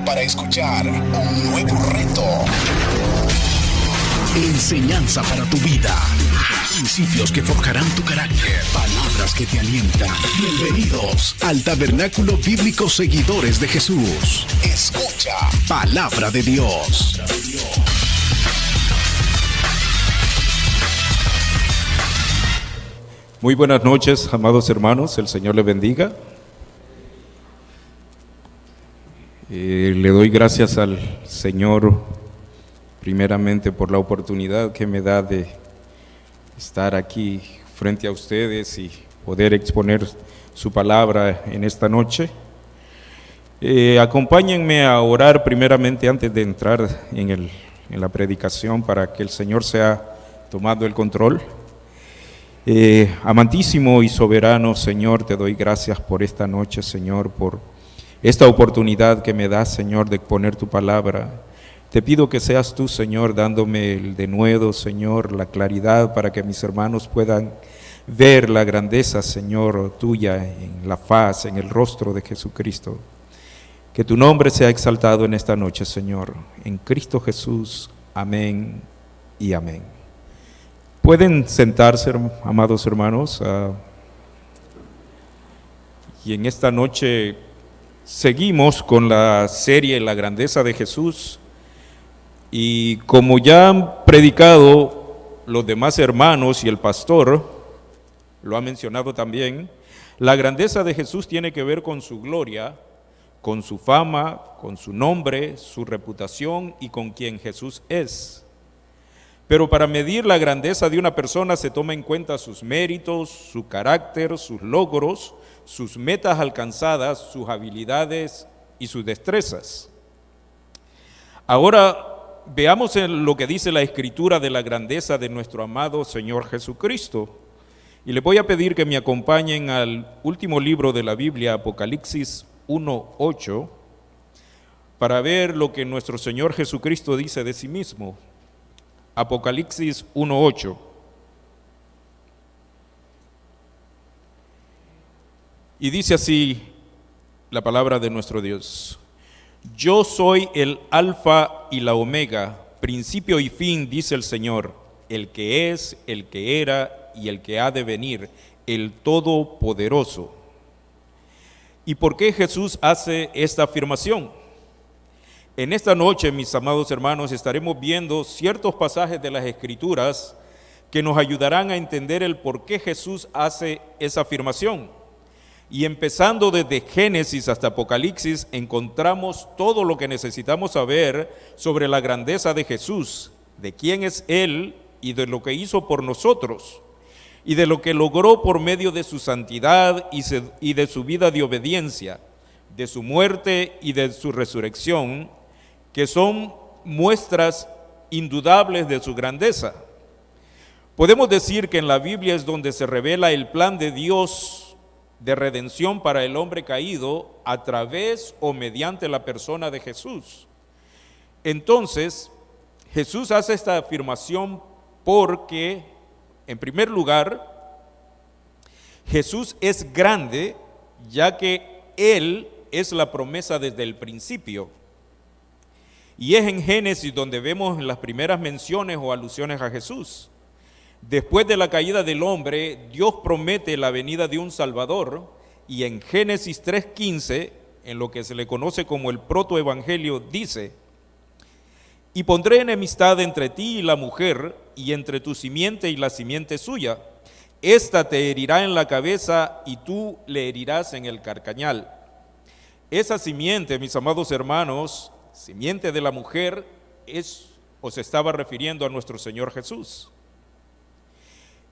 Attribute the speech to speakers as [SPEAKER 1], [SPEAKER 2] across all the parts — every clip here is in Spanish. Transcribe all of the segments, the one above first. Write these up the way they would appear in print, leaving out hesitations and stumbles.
[SPEAKER 1] para escuchar un nuevo reto. Enseñanza para tu vida. Principios que forjarán tu carácter. Palabras que te alientan. Bienvenidos al Tabernáculo Bíblico Seguidores de Jesús. Escucha Palabra de Dios.
[SPEAKER 2] Muy buenas noches, amados hermanos. El Señor les bendiga. Le doy gracias al Señor primeramente por la oportunidad que me da de estar aquí frente a ustedes y poder exponer su palabra en esta noche. Acompáñenme a orar primeramente antes de entrar en la predicación para que el Señor sea tomando el control. Amantísimo y soberano Señor, te doy gracias por esta noche, Señor, por esta oportunidad que me das, Señor, de exponer tu palabra. Te pido que seas tú, Señor, dándome el denuedo, Señor, la claridad para que mis hermanos puedan ver la grandeza, Señor, tuya en la faz, en el rostro de Jesucristo. Que tu nombre sea exaltado en esta noche, Señor. En Cristo Jesús. Amén y amén. Pueden sentarse, amados hermanos, y en esta noche seguimos con la serie La Grandeza de Jesús, y como ya han predicado los demás hermanos y el pastor lo ha mencionado también, la grandeza de Jesús tiene que ver con su gloria, con su fama, con su nombre, su reputación y con quien Jesús es. Pero para medir la grandeza de una persona se toma en cuenta sus méritos, su carácter, sus logros, sus metas alcanzadas, sus habilidades y sus destrezas. Ahora veamos lo que dice la Escritura de la grandeza de nuestro amado Señor Jesucristo. Y les voy a pedir que me acompañen al último libro de la Biblia, Apocalipsis 1:8, para ver lo que nuestro Señor Jesucristo dice de sí mismo. Apocalipsis 1:8. Y dice así la palabra de nuestro Dios: Yo soy el Alfa y la Omega, principio y fin, dice el Señor, el que es, el que era y el que ha de venir, el Todopoderoso. ¿Y por qué Jesús hace esta afirmación? En esta noche, mis amados hermanos, estaremos viendo ciertos pasajes de las Escrituras que nos ayudarán a entender el por qué Jesús hace esa afirmación. Y empezando desde Génesis hasta Apocalipsis, encontramos todo lo que necesitamos saber sobre la grandeza de Jesús, de quién es Él y de lo que hizo por nosotros, y de lo que logró por medio de su santidad y de su vida de obediencia, de su muerte y de su resurrección, que son muestras indudables de su grandeza. Podemos decir que en la Biblia es donde se revela el plan de Dios de redención para el hombre caído a través o mediante la persona de Jesús. Entonces, Jesús hace esta afirmación porque, en primer lugar, Jesús es grande, ya que Él es la promesa desde el principio. Y es en Génesis donde vemos las primeras menciones o alusiones a Jesús. Después de la caída del hombre, Dios promete la venida de un Salvador, y en Génesis 3:15, en lo que se le conoce como el protoevangelio, dice: Y pondré enemistad entre ti y la mujer, y entre tu simiente y la simiente suya. Esta te herirá en la cabeza, y tú le herirás en el carcañal. Esa simiente, mis amados hermanos, simiente de la mujer, se estaba refiriendo a nuestro Señor Jesús.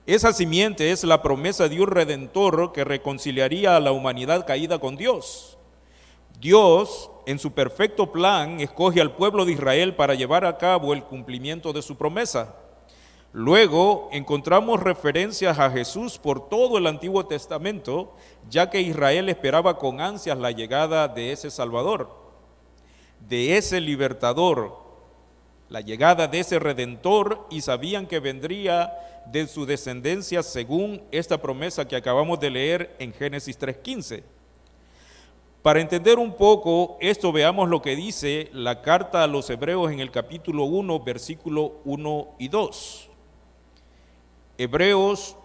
[SPEAKER 2] Esa simiente es la promesa de un Redentor que reconciliaría a la humanidad caída con Dios. Dios, en su perfecto plan, escoge al pueblo de Israel para llevar a cabo el cumplimiento de su promesa. Luego encontramos referencias a Jesús por todo el Antiguo Testamento, ya que Israel esperaba con ansias la llegada de ese Salvador, de ese libertador, la llegada de ese Redentor, y sabían que vendría de su descendencia según esta promesa que acabamos de leer en Génesis 3:15. Para entender un poco esto, veamos lo que dice la carta a los Hebreos en el capítulo 1, versículo 1 y 2. Hebreos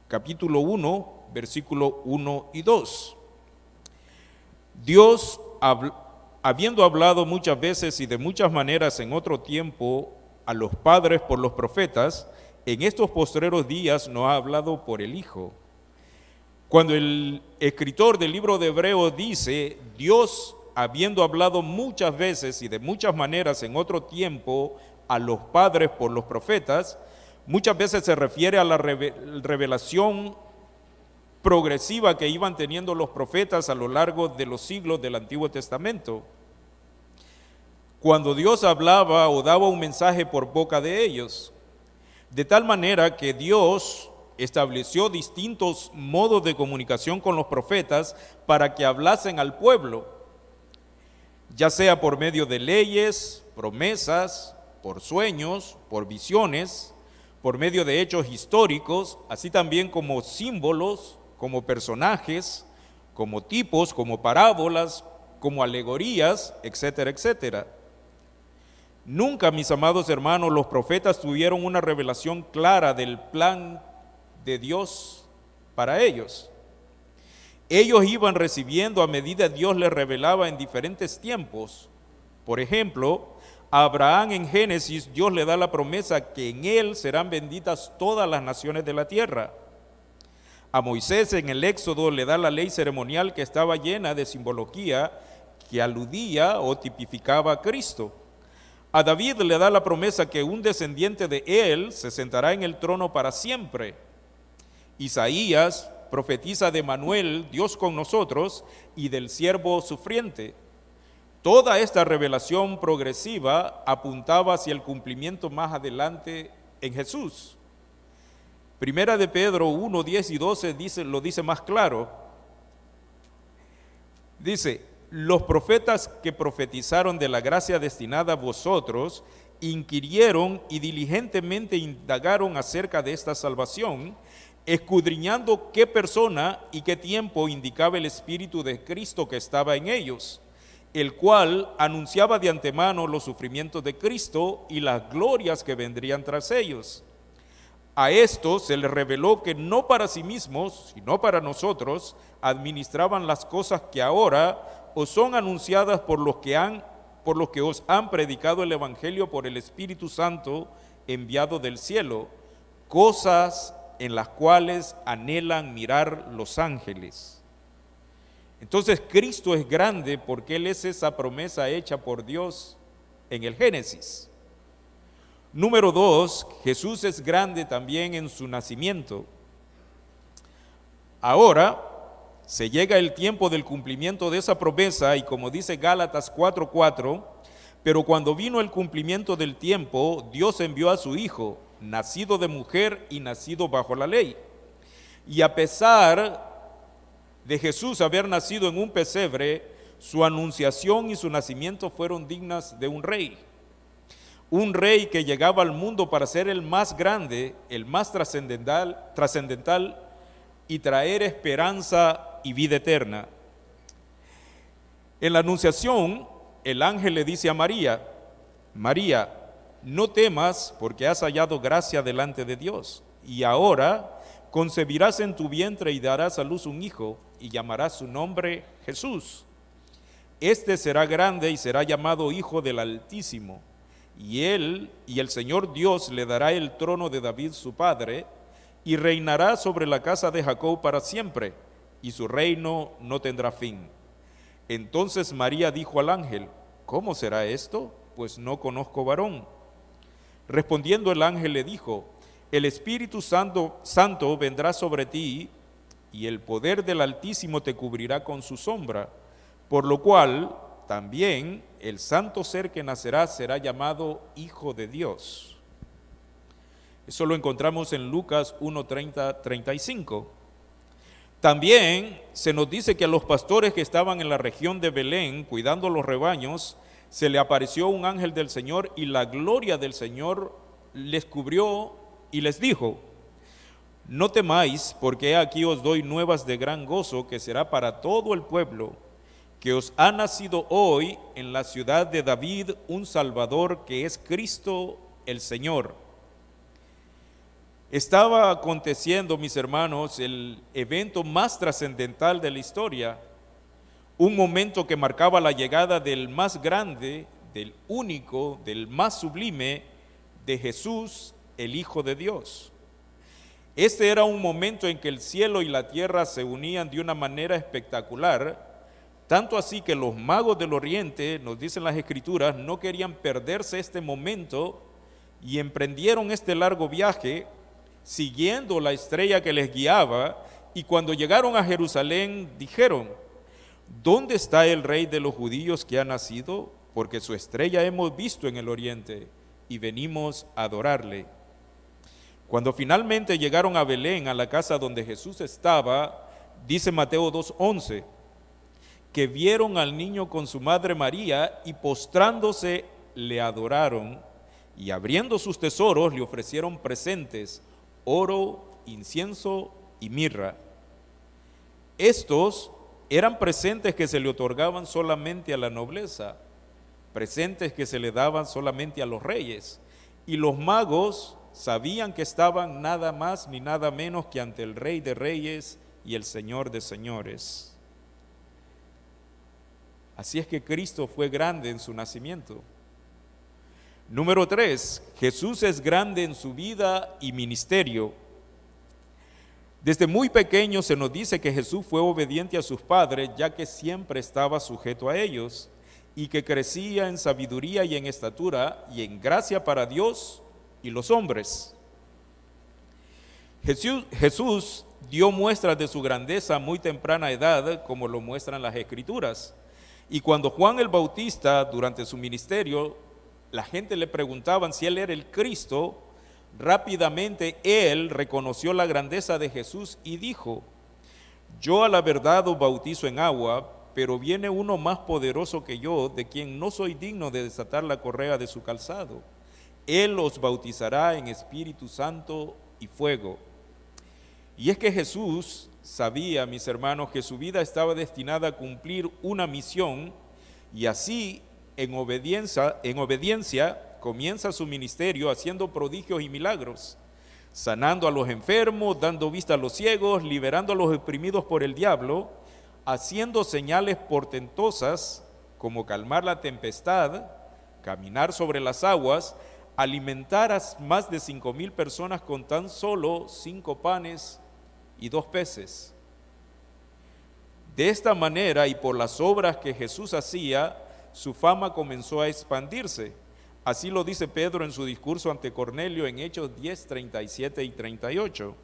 [SPEAKER 2] capítulo 1, versículo 1 y 2. Dios, habiendo hablado muchas veces y de muchas maneras en otro tiempo a los padres por los profetas, en estos postreros días nos ha hablado por el Hijo. Cuando el escritor del libro de Hebreos dice, Dios, habiendo hablado muchas veces y de muchas maneras en otro tiempo a los padres por los profetas, muchas veces se refiere a la revelación progresiva que iban teniendo los profetas a lo largo de los siglos del Antiguo Testamento. Cuando Dios hablaba o daba un mensaje por boca de ellos, de tal manera que Dios estableció distintos modos de comunicación con los profetas para que hablasen al pueblo, ya sea por medio de leyes, promesas, por sueños, por visiones, por medio de hechos históricos, así también como símbolos, como personajes, como tipos, como parábolas, como alegorías, etcétera, etcétera. Nunca, mis amados hermanos, los profetas tuvieron una revelación clara del plan de Dios para ellos. Ellos iban recibiendo a medida que Dios les revelaba en diferentes tiempos. Por ejemplo, a Abraham en Génesis, Dios le da la promesa que en él serán benditas todas las naciones de la tierra. A Moisés en el Éxodo le da la ley ceremonial que estaba llena de simbología que aludía o tipificaba a Cristo. A David le da la promesa que un descendiente de él se sentará en el trono para siempre. Isaías profetiza de Manuel, Dios con nosotros, y del siervo sufriente. Toda esta revelación progresiva apuntaba hacia el cumplimiento más adelante en Jesús. Primera de Pedro 1, 10 y 12 lo dice más claro. Dice, los profetas que profetizaron de la gracia destinada a vosotros, inquirieron y diligentemente indagaron acerca de esta salvación, escudriñando qué persona y qué tiempo indicaba el Espíritu de Cristo que estaba en ellos, el cual anunciaba de antemano los sufrimientos de Cristo y las glorias que vendrían tras ellos. A esto se les reveló que no para sí mismos, sino para nosotros, administraban las cosas que ahora os son anunciadas por los que os han predicado el Evangelio por el Espíritu Santo enviado del cielo, cosas en las cuales anhelan mirar los ángeles. Entonces Cristo es grande porque Él es esa promesa hecha por Dios en el Génesis. Número 2, Jesús es grande también en su nacimiento. Ahora se llega el tiempo del cumplimiento de esa promesa y como dice Gálatas 4:4, pero cuando vino el cumplimiento del tiempo, Dios envió a su Hijo, nacido de mujer y nacido bajo la ley. Y a pesar de Jesús haber nacido en un pesebre, su anunciación y su nacimiento fueron dignas de un rey. Un rey que llegaba al mundo para ser el más grande, el más trascendental y traer esperanza y vida eterna. En la anunciación, el ángel le dice a María, María, no temas porque has hallado gracia delante de Dios, y ahora concebirás en tu vientre y darás a luz un hijo, y llamarás su nombre Jesús. Este será grande y será llamado Hijo del Altísimo, y el Señor Dios le dará el trono de David su padre, y reinará sobre la casa de Jacob para siempre, y su reino no tendrá fin. Entonces María dijo al ángel, ¿cómo será esto? Pues no conozco varón. Respondiendo el ángel le dijo, el Espíritu Santo vendrá sobre ti, y el poder del Altísimo te cubrirá con su sombra, por lo cual también el santo ser que nacerá será llamado Hijo de Dios. Eso lo encontramos en Lucas 1:30-35. También se nos dice que a los pastores que estaban en la región de Belén, cuidando los rebaños, se le apareció un ángel del Señor y la gloria del Señor les cubrió y les dijo, no temáis, porque aquí os doy nuevas de gran gozo que será para todo el pueblo, que os ha nacido hoy en la ciudad de David un Salvador, que es Cristo el Señor. Estaba aconteciendo, mis hermanos, el evento más trascendental de la historia, un momento que marcaba la llegada del más grande, del único, del más sublime, de Jesús, el Hijo de Dios. Este era un momento en que el cielo y la tierra se unían de una manera espectacular, tanto así que los magos del oriente, nos dicen las escrituras, no querían perderse este momento y emprendieron este largo viaje siguiendo la estrella que les guiaba, y cuando llegaron a Jerusalén dijeron: ¿dónde está el rey de los judíos que ha nacido? Porque su estrella hemos visto en el oriente y venimos a adorarle. Cuando finalmente llegaron a Belén, a la casa donde Jesús estaba, dice Mateo 2:11, que vieron al niño con su madre María y postrándose le adoraron, y abriendo sus tesoros le ofrecieron presentes: oro, incienso y mirra. Estos eran presentes que se le otorgaban solamente a la nobleza, presentes que se le daban solamente a los reyes, y los magos sabían que estaban nada más ni nada menos que ante el Rey de Reyes y el Señor de Señores. Así es que Cristo fue grande en su nacimiento. Número 3, Jesús es grande en su vida y ministerio. Desde muy pequeño se nos dice que Jesús fue obediente a sus padres, ya que siempre estaba sujeto a ellos, y que crecía en sabiduría y en estatura y en gracia para Dios y los hombres. Jesús dio muestras de su grandeza a muy temprana edad, como lo muestran las Escrituras. Y cuando Juan el Bautista, durante su ministerio, la gente le preguntaban si él era el Cristo, rápidamente él reconoció la grandeza de Jesús y dijo: yo a la verdad os bautizo en agua, pero viene uno más poderoso que yo, de quien no soy digno de desatar la correa de su calzado. Él os bautizará en Espíritu Santo y fuego. Y es que Jesús sabía, mis hermanos, que su vida estaba destinada a cumplir una misión, y así, en obediencia, comienza su ministerio haciendo prodigios y milagros, sanando a los enfermos, dando vista a los ciegos, liberando a los oprimidos por el diablo, haciendo señales portentosas como calmar la tempestad, caminar sobre las aguas, alimentar a más de 5,000 personas con tan solo 5 panes y 2 peces. De esta manera, y por las obras que Jesús hacía, su fama comenzó a expandirse. Así lo dice Pedro en su discurso ante Cornelio en Hechos 10, 37 y 38.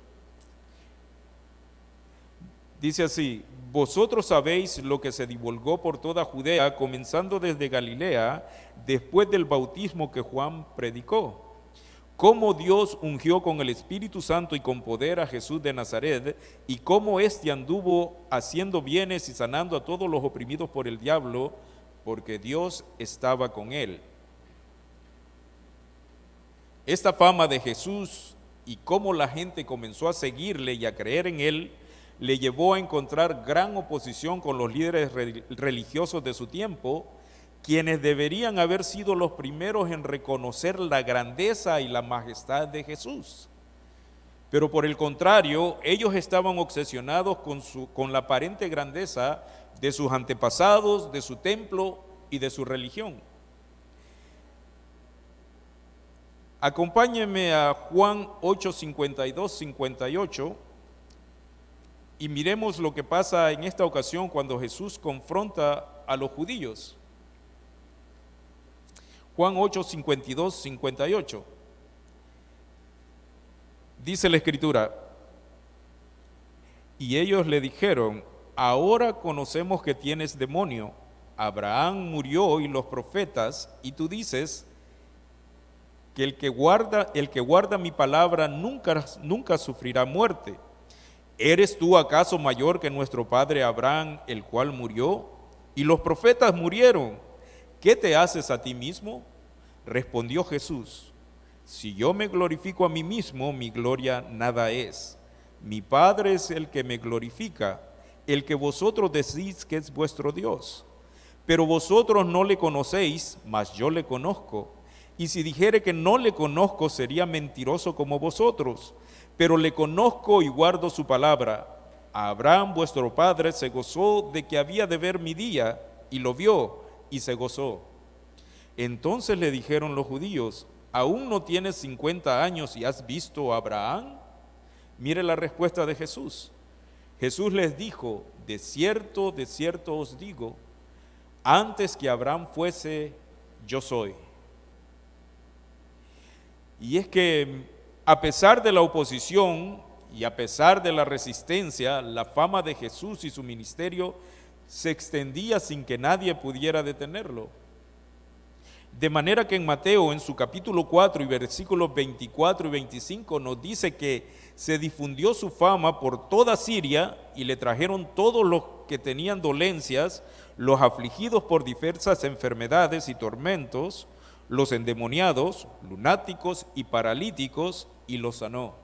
[SPEAKER 2] Dice así: vosotros sabéis lo que se divulgó por toda Judea, comenzando desde Galilea, después del bautismo que Juan predicó, cómo Dios ungió con el Espíritu Santo y con poder a Jesús de Nazaret, y cómo éste anduvo haciendo bienes y sanando a todos los oprimidos por el diablo, porque Dios estaba con él. Esta fama de Jesús y cómo la gente comenzó a seguirle y a creer en él, le llevó a encontrar gran oposición con los líderes religiosos de su tiempo, quienes deberían haber sido los primeros en reconocer la grandeza y la majestad de Jesús. Pero por el contrario, ellos estaban obsesionados con la aparente grandeza de sus antepasados, de su templo y de su religión. Acompáñenme a Juan 8, 52, 58 y miremos lo que pasa en esta ocasión cuando Jesús confronta a los judíos. Juan 8, 52, 58. Dice la Escritura: y ellos le dijeron: ahora conocemos que tienes demonio. Abraham murió y los profetas, y tú dices que el que guarda mi palabra nunca sufrirá muerte. ¿Eres tú acaso mayor que nuestro padre Abraham, el cual murió? Y los profetas murieron. ¿Qué te haces a ti mismo? Respondió Jesús: si yo me glorifico a mí mismo, mi gloria nada es. Mi Padre es el que me glorifica, el que vosotros decís que es vuestro Dios. Pero vosotros no le conocéis, mas yo le conozco. Y si dijere que no le conozco, sería mentiroso como vosotros. Pero le conozco y guardo su palabra. Abraham, vuestro padre, se gozó de que había de ver mi día, y lo vio, y se gozó. Entonces le dijeron los judíos: ¿aún no tienes 50 años y has visto a Abraham? Mire la respuesta de Jesús. Jesús les dijo: de cierto os digo, antes que Abraham fuese, yo soy. Y es que a pesar de la oposición y a pesar de la resistencia, la fama de Jesús y su ministerio se extendía sin que nadie pudiera detenerlo. De manera que en Mateo, en su capítulo 4 y versículos 24 y 25, nos dice que se difundió su fama por toda Siria y le trajeron todos los que tenían dolencias, los afligidos por diversas enfermedades y tormentos, los endemoniados, lunáticos y paralíticos, y los sanó.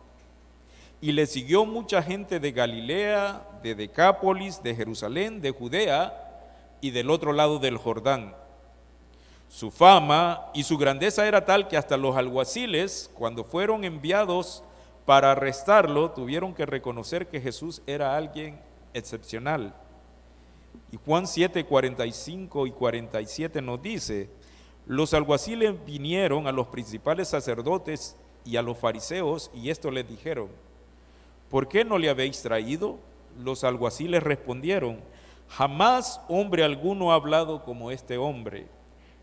[SPEAKER 2] Y le siguió mucha gente de Galilea, de Decápolis, de Jerusalén, de Judea y del otro lado del Jordán. Su fama y su grandeza era tal que hasta los alguaciles, cuando fueron enviados para arrestarlo, tuvieron que reconocer que Jesús era alguien excepcional. Y Juan 7, 45 y 47 nos dice: los alguaciles vinieron a los principales sacerdotes y a los fariseos, y esto les dijeron: ¿por qué no le habéis traído? Los alguaciles respondieron: jamás hombre alguno ha hablado como este hombre.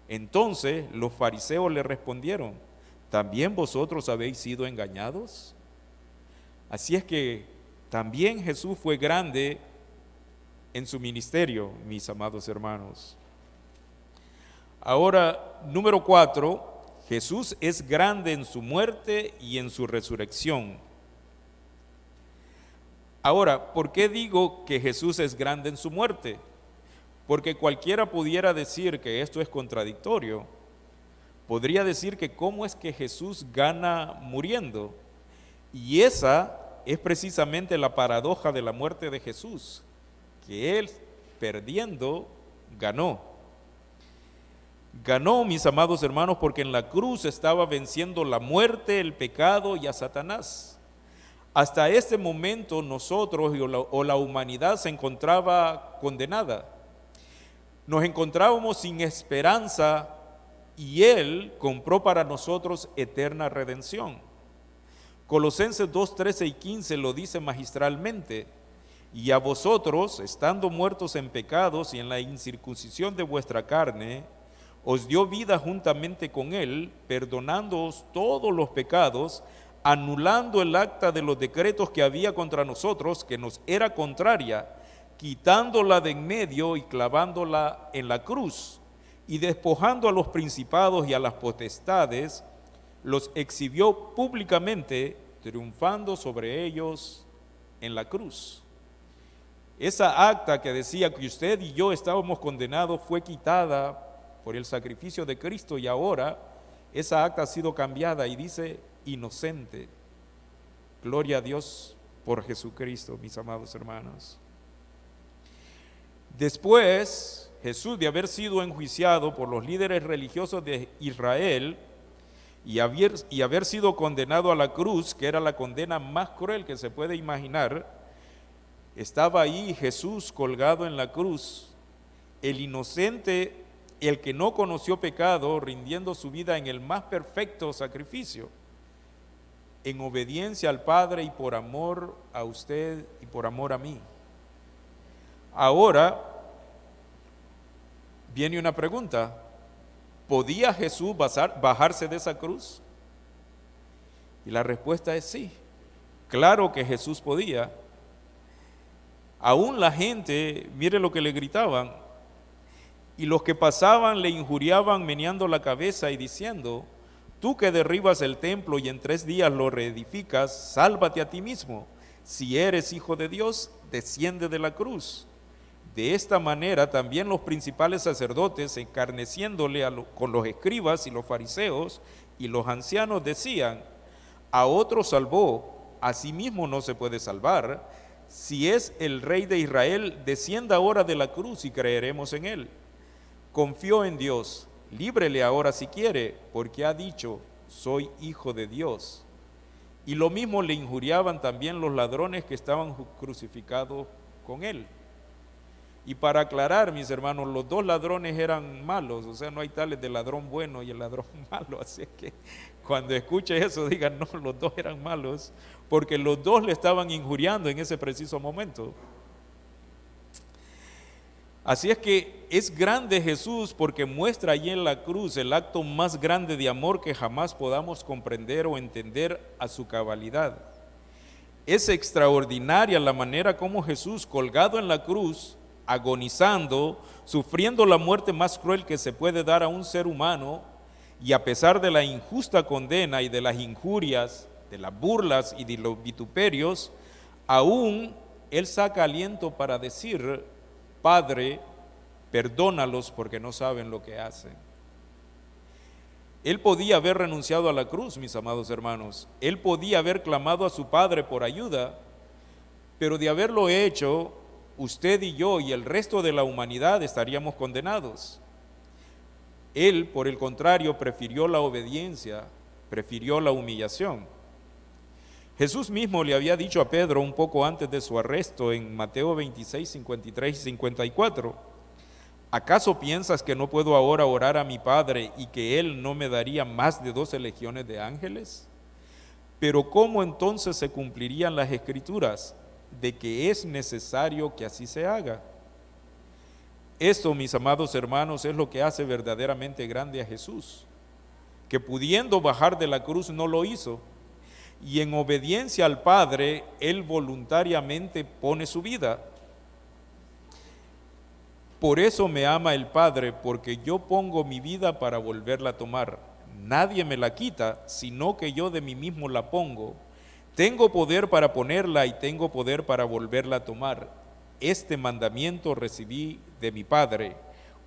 [SPEAKER 2] Entonces los fariseos le respondieron: ¿también vosotros habéis sido engañados? Así es que también Jesús fue grande en su ministerio, mis amados hermanos. Ahora, número 4, Jesús es grande en su muerte y en su resurrección. Ahora, ¿por qué digo que Jesús es grande en su muerte? Porque cualquiera pudiera decir que esto es contradictorio. Podría decir que cómo es que Jesús gana muriendo. Y esa es precisamente la paradoja de la muerte de Jesús, que Él, perdiendo, ganó. Ganó, mis amados hermanos, porque en la cruz estaba venciendo la muerte, el pecado y a Satanás. Hasta este momento nosotros o la humanidad se encontraba condenada. Nos encontrábamos sin esperanza y Él compró para nosotros eterna redención. Colosenses 2, 13 y 15 lo dice magistralmente: y a vosotros, estando muertos en pecados y en la incircuncisión de vuestra carne, os dio vida juntamente con Él, perdonándoos todos los pecados, anulando el acta de los decretos que había contra nosotros, que nos era contraria, quitándola de en medio y clavándola en la cruz, y despojando a los principados y a las potestades, los exhibió públicamente, triunfando sobre ellos en la cruz. Esa acta que decía que usted y yo estábamos condenados fue quitada por el sacrificio de Cristo, y ahora esa acta ha sido cambiada y dice inocente. Gloria a Dios por Jesucristo, mis amados hermanos. Después, Jesús, de haber sido enjuiciado por los líderes religiosos de Israel y haber sido condenado a la cruz, que era la condena más cruel que se puede imaginar, estaba ahí Jesús colgado en la cruz, el inocente, el que no conoció pecado, rindiendo su vida en el más perfecto sacrificio, en obediencia al Padre y por amor a usted y por amor a mí. Ahora viene una pregunta: ¿podía Jesús bajarse de esa cruz? Y la respuesta es sí. Claro que Jesús podía. Aún la gente, mire lo que le gritaban, y los que pasaban le injuriaban meneando la cabeza y diciendo: tú que derribas el templo y en 3 días lo reedificas, sálvate a ti mismo. Si eres hijo de Dios, desciende de la cruz. De esta manera también los principales sacerdotes, encarneciéndole con los escribas y los fariseos y los ancianos, decían: a otro salvó, a sí mismo no se puede salvar. si es el Rey de Israel, descienda ahora de la cruz y creeremos en él. Confió en Dios, líbrele ahora si quiere, porque ha dicho, soy hijo de Dios. Y lo mismo le injuriaban también los ladrones que estaban crucificados con él. Y para aclarar, mis hermanos, los dos ladrones eran malos, o sea, no hay tales de ladrón bueno y el ladrón malo, así que cuando escuche eso digan, no, los dos eran malos, porque los dos le estaban injuriando en ese preciso momento. Así es que es grande Jesús porque muestra allí en la cruz el acto más grande de amor que jamás podamos comprender o entender a su cabalidad. Es extraordinaria la manera como Jesús, colgado en la cruz, agonizando, sufriendo la muerte más cruel que se puede dar a un ser humano, y a pesar de la injusta condena y de las injurias, de las burlas y de los vituperios, aún Él saca aliento para decir, Padre, perdónalos porque no saben lo que hacen. Él podía haber renunciado a la cruz, mis amados hermanos. Él podía haber clamado a su Padre por ayuda, pero de haberlo hecho, usted y yo y el resto de la humanidad estaríamos condenados. Él, por el contrario, prefirió la obediencia, prefirió la humillación. Jesús mismo le había dicho a Pedro un poco antes de su arresto en Mateo 26, 53 y 54, ¿acaso piensas que no puedo ahora orar a mi Padre y que Él no me daría más de 12 legiones de ángeles? Pero ¿cómo entonces se cumplirían las Escrituras de que es necesario que así se haga? Esto, mis amados hermanos, es lo que hace verdaderamente grande a Jesús, que pudiendo bajar de la cruz no lo hizo, y en obediencia al Padre, Él voluntariamente pone su vida. Por eso me ama el Padre, porque yo pongo mi vida para volverla a tomar. Nadie me la quita, sino que yo de mí mismo la pongo. Tengo poder para ponerla y tengo poder para volverla a tomar. Este mandamiento recibí de mi Padre.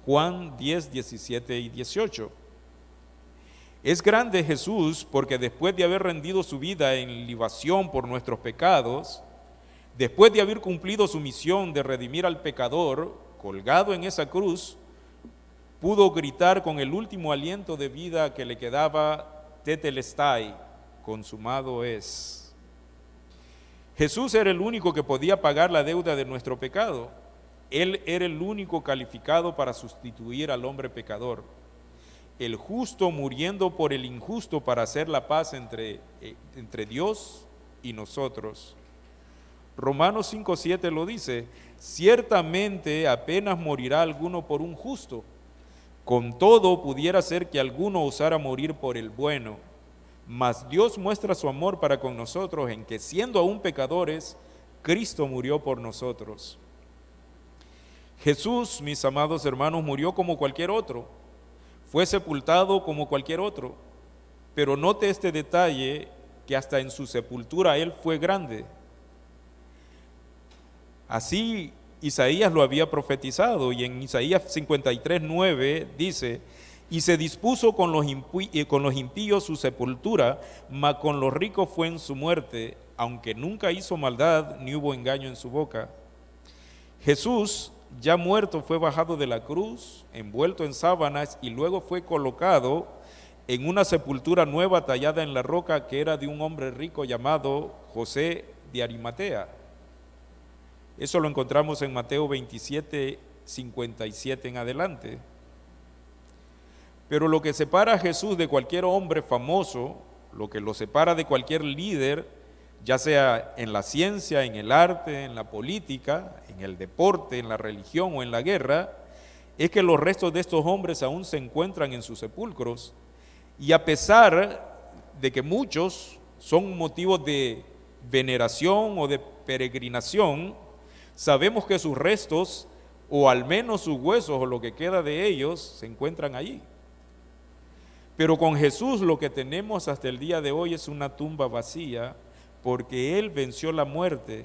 [SPEAKER 2] Juan 10, 17 y 18. Es grande Jesús porque después de haber rendido su vida en libación por nuestros pecados, después de haber cumplido su misión de redimir al pecador, colgado en esa cruz, pudo gritar con el último aliento de vida que le quedaba, Tetelestai, consumado es. Jesús era el único que podía pagar la deuda de nuestro pecado. Él era el único calificado para sustituir al hombre pecador. El justo muriendo por el injusto para hacer la paz entre Dios y nosotros. Romanos 5:7 lo dice, ciertamente apenas morirá alguno por un justo, con todo pudiera ser que alguno osara morir por el bueno, mas Dios muestra su amor para con nosotros en que siendo aún pecadores, Cristo murió por nosotros. Jesús, mis amados hermanos, murió como cualquier otro, fue sepultado como cualquier otro, pero note este detalle que hasta en su sepultura Él fue grande. Así Isaías lo había profetizado y en Isaías 53:9 dice, y se dispuso con los impíos su sepultura, mas con los ricos fue en su muerte, aunque nunca hizo maldad ni hubo engaño en su boca. Jesús, ya muerto, fue bajado de la cruz, envuelto en sábanas y luego fue colocado en una sepultura nueva tallada en la roca que era de un hombre rico llamado José de Arimatea. Eso lo encontramos en Mateo 27, 57 en adelante. Pero lo que separa a Jesús de cualquier hombre famoso, lo que lo separa de cualquier líder, ya sea en la ciencia, en el arte, en la política, en el deporte, en la religión o en la guerra, es que los restos de estos hombres aún se encuentran en sus sepulcros, y a pesar de que muchos son motivos de veneración o de peregrinación, sabemos que sus restos, o al menos sus huesos o lo que queda de ellos, se encuentran allí. Pero con Jesús lo que tenemos hasta el día de hoy es una tumba vacía, porque Él venció la muerte,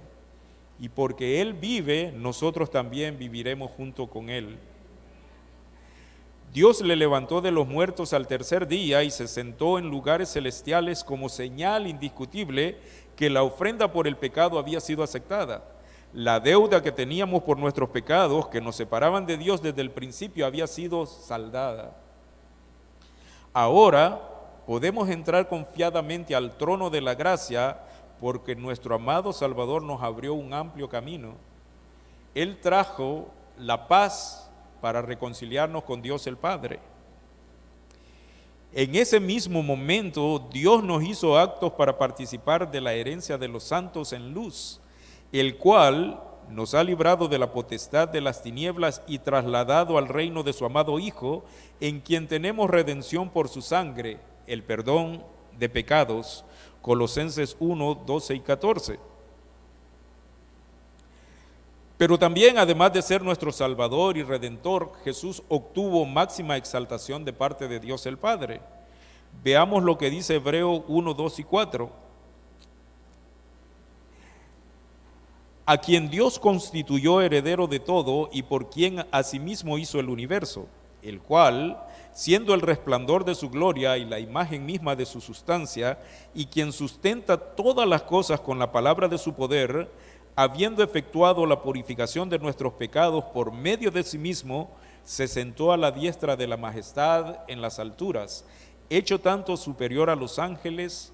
[SPEAKER 2] y porque Él vive, nosotros también viviremos junto con Él. Dios le levantó de los muertos al tercer día y se sentó en lugares celestiales como señal indiscutible que la ofrenda por el pecado había sido aceptada. La deuda que teníamos por nuestros pecados, que nos separaban de Dios desde el principio, había sido saldada. Ahora podemos entrar confiadamente al trono de la gracia, porque nuestro amado Salvador nos abrió un amplio camino. Él trajo la paz para reconciliarnos con Dios el Padre. En ese mismo momento, Dios nos hizo aptos para participar de la herencia de los santos en luz, el cual nos ha librado de la potestad de las tinieblas y trasladado al reino de su amado Hijo, en quien tenemos redención por su sangre, el perdón de pecados. Colosenses 1, 12 y 14. Pero también, además de ser nuestro Salvador y Redentor, Jesús obtuvo máxima exaltación de parte de Dios el Padre. Veamos lo que dice Hebreos 1, 2 y 4. A quien Dios constituyó heredero de todo y por quien asimismo hizo el universo, el cual, siendo el resplandor de su gloria y la imagen misma de su sustancia, y quien sustenta todas las cosas con la palabra de su poder, habiendo efectuado la purificación de nuestros pecados por medio de sí mismo, se sentó a la diestra de la majestad en las alturas, hecho tanto superior a los ángeles,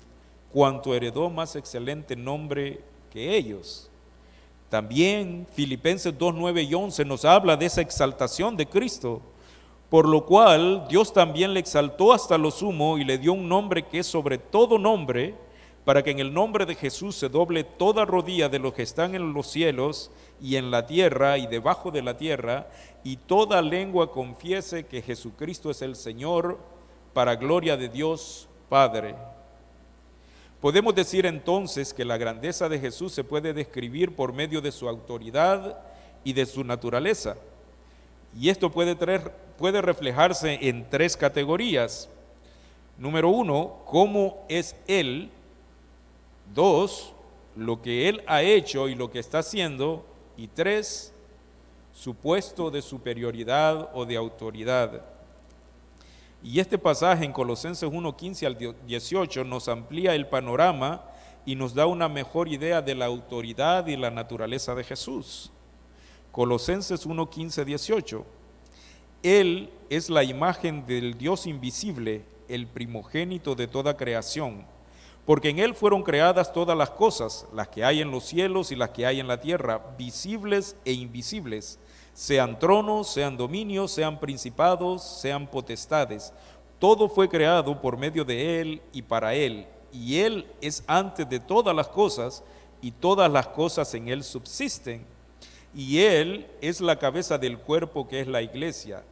[SPEAKER 2] cuanto heredó más excelente nombre que ellos. También Filipenses 2, 9 y 11 nos habla de esa exaltación de Cristo, por lo cual Dios también le exaltó hasta lo sumo y le dio un nombre que es sobre todo nombre, para que en el nombre de Jesús se doble toda rodilla de los que están en los cielos y en la tierra y debajo de la tierra, y toda lengua confiese que Jesucristo es el Señor, para gloria de Dios Padre. Podemos decir entonces que la grandeza de Jesús se puede describir por medio de su autoridad y de su naturaleza. Y esto puede reflejarse en tres categorías. Número 1, cómo es Él. 2, lo que Él ha hecho y lo que está haciendo. Y 3, su puesto de superioridad o de autoridad. Y este pasaje en Colosenses 1, 15 al 18 nos amplía el panorama y nos da una mejor idea de la autoridad y la naturaleza de Jesús. Colosenses 1, 15, 18. Él es la imagen del Dios invisible, el primogénito de toda creación, porque en Él fueron creadas todas las cosas, las que hay en los cielos y las que hay en la tierra, visibles e invisibles, sean tronos, sean dominios, sean principados, sean potestades. Todo fue creado por medio de Él y para Él, y Él es antes de todas las cosas, y todas las cosas en Él subsisten. Y Él es la cabeza del cuerpo que es la iglesia.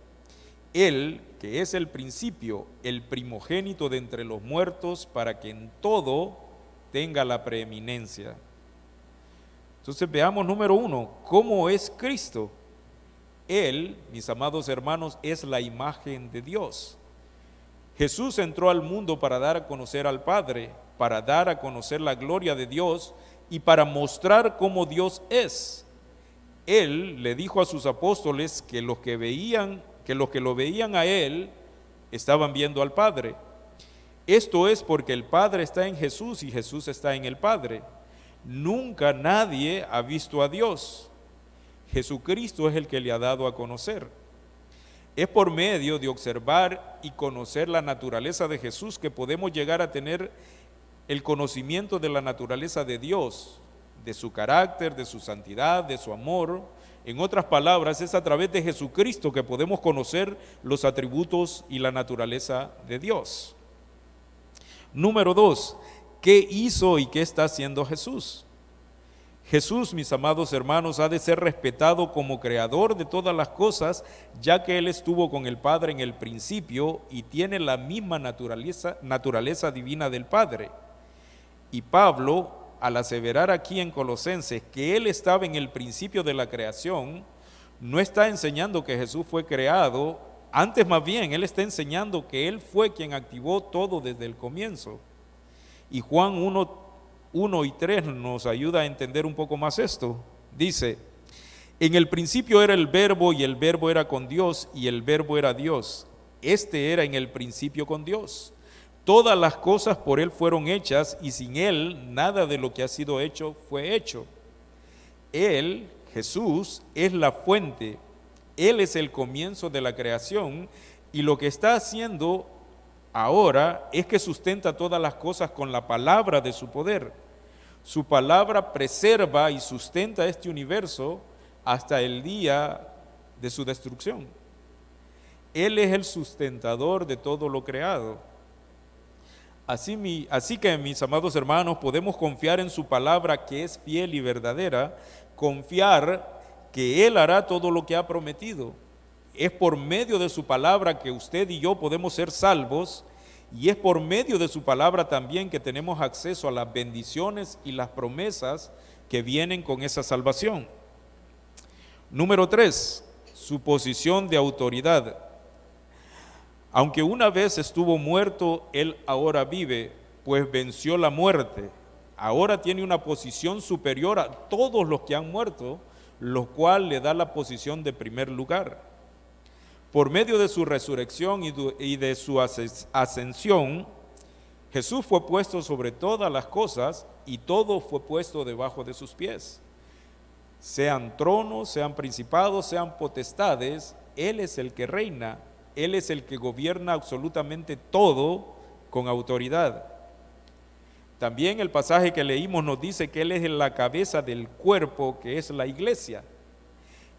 [SPEAKER 2] Él, que es el principio, el primogénito de entre los muertos, para que en todo tenga la preeminencia. Entonces veamos, número 1, ¿cómo es Cristo? Él, mis amados hermanos, es la imagen de Dios. Jesús entró al mundo para dar a conocer al Padre, para dar a conocer la gloria de Dios y para mostrar cómo Dios es. Él le dijo a sus apóstoles que los que lo veían a Él estaban viendo al Padre. Esto es porque el Padre está en Jesús y Jesús está en el Padre. Nunca nadie ha visto a Dios. Jesucristo es el que le ha dado a conocer. Es por medio de observar y conocer la naturaleza de Jesús que podemos llegar a tener el conocimiento de la naturaleza de Dios, de su carácter, de su santidad, de su amor. En otras palabras, es a través de Jesucristo que podemos conocer los atributos y la naturaleza de Dios. Número 2, ¿qué hizo y qué está haciendo Jesús? Jesús, mis amados hermanos, ha de ser respetado como creador de todas las cosas, ya que Él estuvo con el Padre en el principio y tiene la misma naturaleza divina del Padre. Y Pablo, al aseverar aquí en Colosenses que Él estaba en el principio de la creación, no está enseñando que Jesús fue creado, antes más bien Él está enseñando que Él fue quien activó todo desde el comienzo. Y Juan 1 y 3 nos ayuda a entender un poco más esto. Dice, en el principio era el Verbo y el Verbo era con Dios y el Verbo era Dios. Este era en el principio con Dios. Todas las cosas por Él fueron hechas y sin Él nada de lo que ha sido hecho fue hecho. Él, Jesús, es la fuente. Él es el comienzo de la creación y lo que está haciendo ahora es que sustenta todas las cosas con la palabra de su poder. Su palabra preserva y sustenta este universo hasta el día de su destrucción. Él es el sustentador de todo lo creado. Así que, mis amados hermanos, podemos confiar en su palabra que es fiel y verdadera, confiar que Él hará todo lo que ha prometido. Es por medio de su palabra que usted y yo podemos ser salvos, y es por medio de su palabra también que tenemos acceso a las bendiciones y las promesas que vienen con esa salvación. Número 3, su posición de autoridad. Aunque una vez estuvo muerto, Él ahora vive, pues venció la muerte. Ahora tiene una posición superior a todos los que han muerto, lo cual le da la posición de primer lugar. Por medio de su resurrección y de su ascensión, Jesús fue puesto sobre todas las cosas y todo fue puesto debajo de sus pies. Sean tronos, sean principados, sean potestades, Él es el que reina, Él es el que gobierna absolutamente todo con autoridad. También el pasaje que leímos nos dice que Él es la cabeza del cuerpo, que es la iglesia.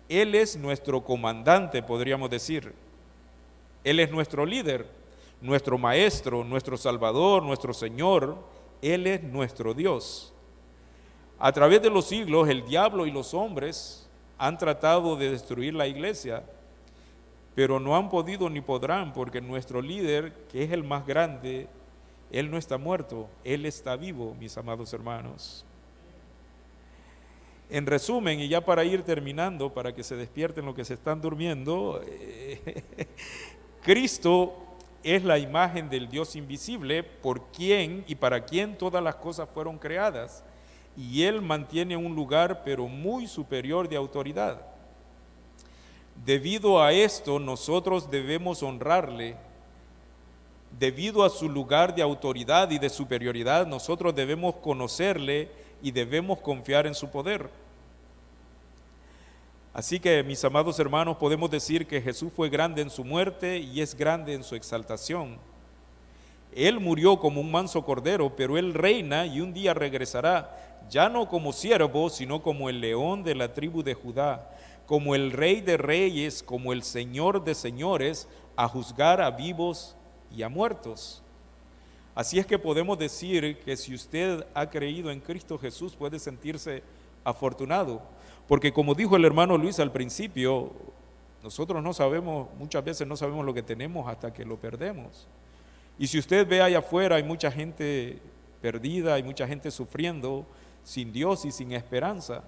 [SPEAKER 2] Él es nuestro comandante, podríamos decir. Él es nuestro líder, nuestro maestro, nuestro salvador, nuestro Señor. Él es nuestro Dios. A través de los siglos, el diablo y los hombres han tratado de destruir la iglesia, pero no han podido ni podrán, porque nuestro líder, que es el más grande, Él no está muerto, Él está vivo, mis amados hermanos. En resumen, y ya para ir terminando, para que se despierten los que se están durmiendo, Cristo es la imagen del Dios invisible, por quien y para quien todas las cosas fueron creadas, y Él mantiene un lugar pero muy superior de autoridad. Debido a esto, nosotros debemos honrarle. Debido a su lugar de autoridad y de superioridad, nosotros debemos conocerle y debemos confiar en su poder. Así que, mis amados hermanos, podemos decir que Jesús fue grande en su muerte y es grande en su exaltación. Él murió como un manso cordero, pero Él reina y un día regresará, ya no como siervo, sino como el león de la tribu de Judá, como el Rey de reyes, como el Señor de señores, a juzgar a vivos y a muertos. Así es que podemos decir que si usted ha creído en Cristo Jesús, puede sentirse afortunado, porque como dijo el hermano Luis al principio, nosotros no sabemos, muchas veces no sabemos lo que tenemos hasta que lo perdemos. Y si usted ve allá afuera, hay mucha gente perdida, hay mucha gente sufriendo, sin Dios y sin esperanza.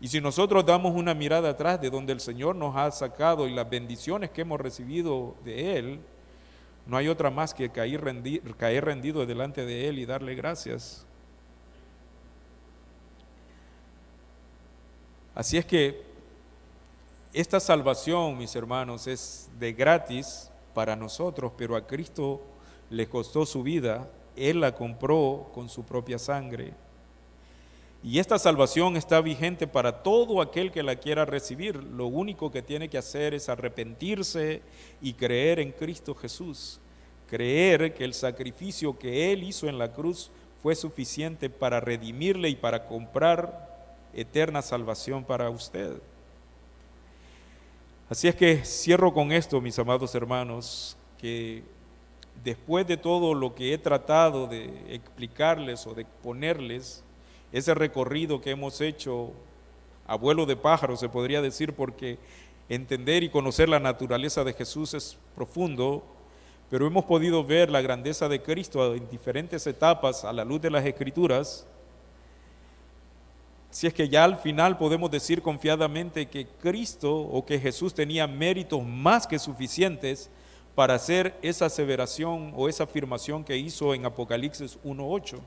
[SPEAKER 2] Y si nosotros damos una mirada atrás de donde el Señor nos ha sacado y las bendiciones que hemos recibido de Él, no hay otra más que caer rendido delante de Él y darle gracias. Así es que esta salvación, mis hermanos, es de gratis para nosotros, pero a Cristo le costó su vida. Él la compró con su propia sangre. Y esta salvación está vigente para todo aquel que la quiera recibir. Lo único que tiene que hacer es arrepentirse y creer en Cristo Jesús. Creer que el sacrificio que Él hizo en la cruz fue suficiente para redimirle y para comprar eterna salvación para usted. Así es que cierro con esto, mis amados hermanos, que después de todo lo que he tratado de explicarles o de exponerles, ese recorrido que hemos hecho a vuelo de pájaro, se podría decir, porque entender y conocer la naturaleza de Jesús es profundo, pero hemos podido ver la grandeza de Cristo en diferentes etapas a la luz de las Escrituras. Si es que ya al final podemos decir confiadamente que Cristo o que Jesús tenía méritos más que suficientes para hacer esa aseveración o esa afirmación que hizo en Apocalipsis 1:8.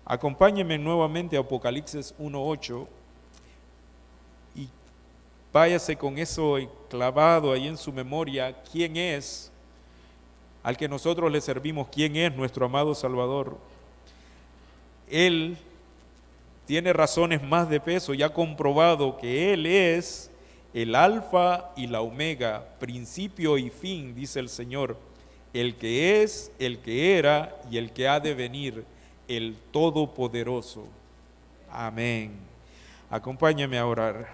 [SPEAKER 2] Acompáñenme nuevamente a Apocalipsis 1:8 y váyase con eso clavado ahí en su memoria, quién es al que nosotros le servimos, quién es nuestro amado Salvador. Él tiene razones más de peso y ha comprobado que Él es el alfa y la omega, principio y fin, dice el Señor, el que es, el que era y el que ha de venir, el Todopoderoso. Amén. Acompáñame a orar.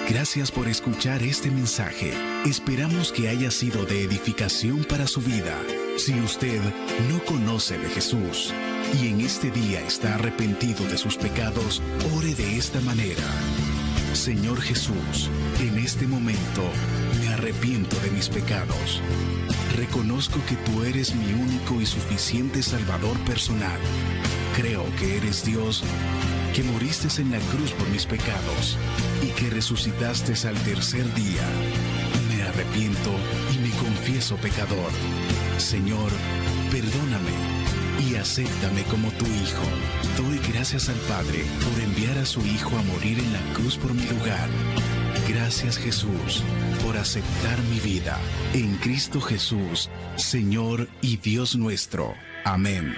[SPEAKER 1] Gracias por escuchar este mensaje. Esperamos que haya sido de edificación para su vida. Si usted no conoce de Jesús y en este día está arrepentido de sus pecados, ore de esta manera. Señor Jesús, en este momento me arrepiento de mis pecados. Reconozco que tú eres mi único y suficiente Salvador personal. Creo que eres Dios, que moriste en la cruz por mis pecados y que resucitaste al tercer día. Me arrepiento y me confieso pecador. Señor, perdóname y acéptame como tu Hijo. Doy gracias al Padre por enviar a su Hijo a morir en la cruz por mi lugar. Gracias, Jesús, por aceptar mi vida. En Cristo Jesús, Señor y Dios nuestro. Amén.